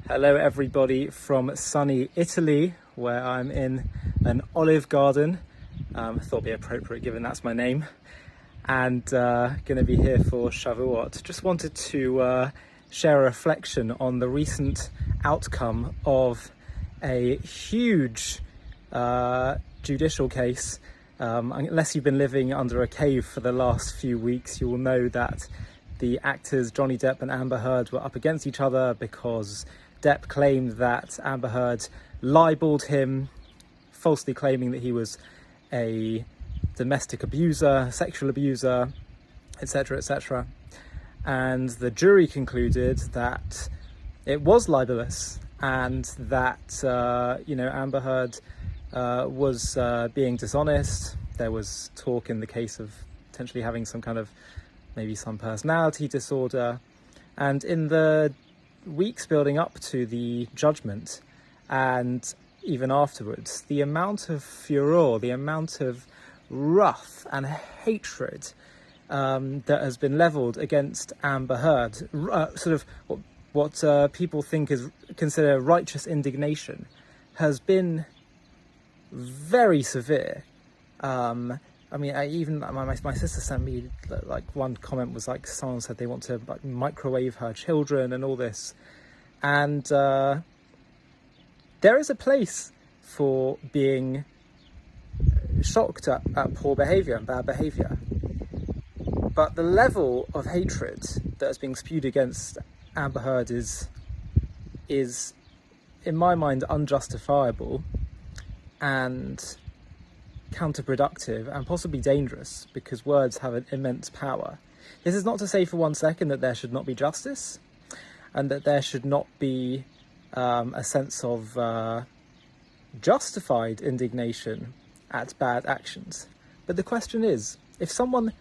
Hello everybody from sunny Italy, where I'm in an olive garden. Thought it'd be appropriate given that's my name, and going to be here for Shavuot. Just wanted to share a reflection on the recent outcome of a huge judicial case. Unless you've been living under a cave for the last few weeks, you will know that the actors Johnny Depp and Amber Heard were up against each other because Depp claimed that Amber Heard libelled him, falsely claiming that he was a domestic abuser, sexual abuser, etc., etc. And the jury concluded that it was libelous and that, Amber Heard was being dishonest. There was talk in the case of potentially having some kind of, maybe some personality disorder. And in the weeks building up to the judgment and even afterwards, the amount of furor, the amount of wrath and hatred that has been levelled against Amber Heard, sort of what people think is consider righteous indignation, has been very severe. My sister sent me, like, one comment was like, someone said they want to microwave her children and all this. And there is a place for being shocked at poor behaviour and bad behaviour. But the level of hatred that is being spewed against Amber Heard is, in my mind, unjustifiable and counterproductive and possibly dangerous, because words have an immense power. This is not to say for one second that there should not be justice and that there should not be a sense of justified indignation at bad actions. But the question is, if someone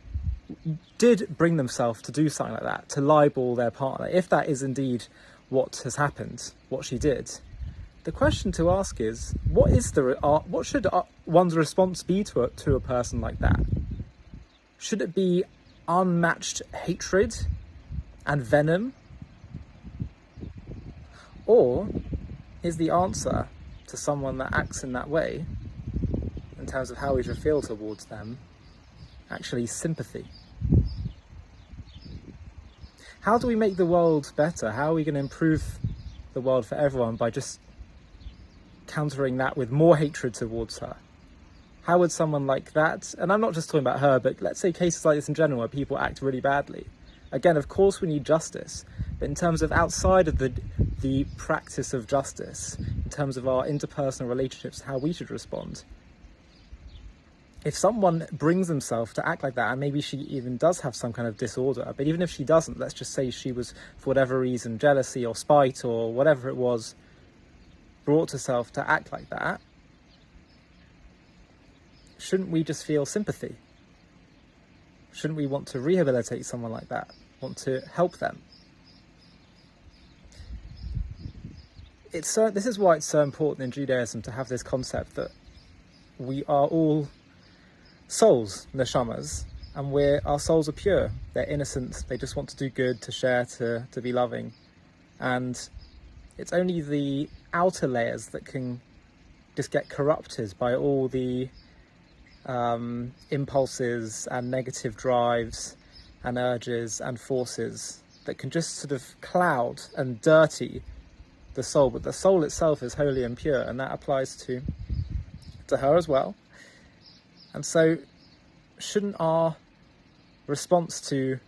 did bring themselves to do something like that, to libel their partner, if that is indeed what has happened, what she did, the question to ask is, what should one's response be to a person like that? Should it be unmatched hatred and venom? Or is the answer to someone that acts in that way, in terms of how we should feel towards them, actually sympathy? How do we make the world better? How are we going to improve the world for everyone by just countering that with more hatred towards her? How would someone like that, and I'm not just talking about her, but let's say cases like this in general where people act really badly. Again, of course we need justice, but in terms of outside of the practice of justice, in terms of our interpersonal relationships, how we should respond. If someone brings themselves to act like that, and maybe she even does have some kind of disorder, but even if she doesn't, let's just say she was, for whatever reason, jealousy or spite or whatever it was, brought herself to act like that, shouldn't we just feel sympathy? Shouldn't we want to rehabilitate someone like that, want to help them? This is why it's so important in Judaism to have this concept that we are all souls, neshamas, and our souls are pure, they're innocent, they just want to do good, to share, to be loving. And it's only the outer layers that can just get corrupted by all the impulses and negative drives and urges and forces that can just sort of cloud and dirty the soul. But the soul itself is holy and pure, and that applies to her as well. And so shouldn't our response to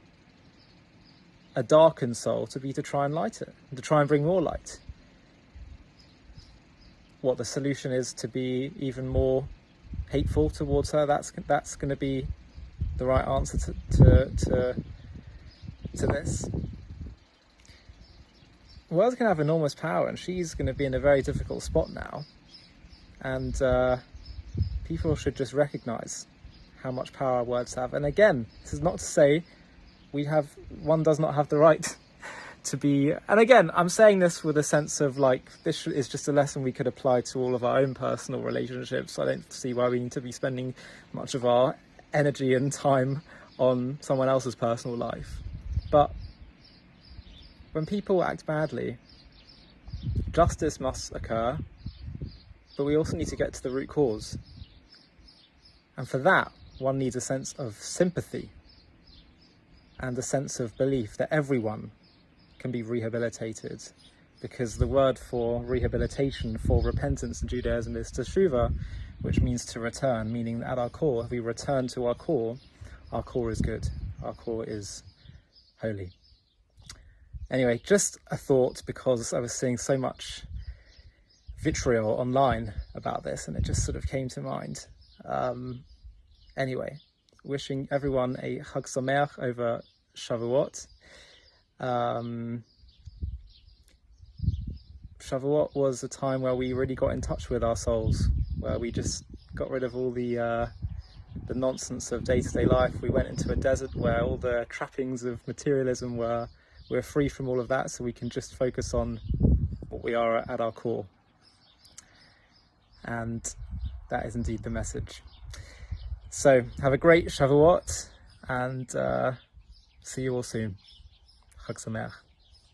a darkened soul to be to try and light it, to try and bring more light? What the solution is to be even more hateful towards her, that's going to be the right answer to this. The world's going to have enormous power, and she's going to be in a very difficult spot now, and people should just recognise how much power words have. And again, this is not to say one does not have the right to be, and again, I'm saying this with a sense of like, this is just a lesson we could apply to all of our own personal relationships. I don't see why we need to be spending much of our energy and time on someone else's personal life. But when people act badly, Justice must occur, but we also need to get to the root cause. And for that, one needs a sense of sympathy and a sense of belief that everyone can be rehabilitated, because the word for rehabilitation, for repentance in Judaism, is teshuva, which means to return, meaning that at our core, if we return to our core is good, our core is holy. Anyway, just a thought, because I was seeing so much vitriol online about this and it just sort of came to mind. Anyway, wishing everyone a Chag Sameach over Shavuot. Shavuot was a time where we really got in touch with our souls, where we just got rid of all the nonsense of day-to-day life. We went into a desert where all the trappings of materialism we're free from all of that, so we can just focus on what we are at our core. And that is indeed the message. So have a great Shavuot, and see you all soon. Chag Sameach.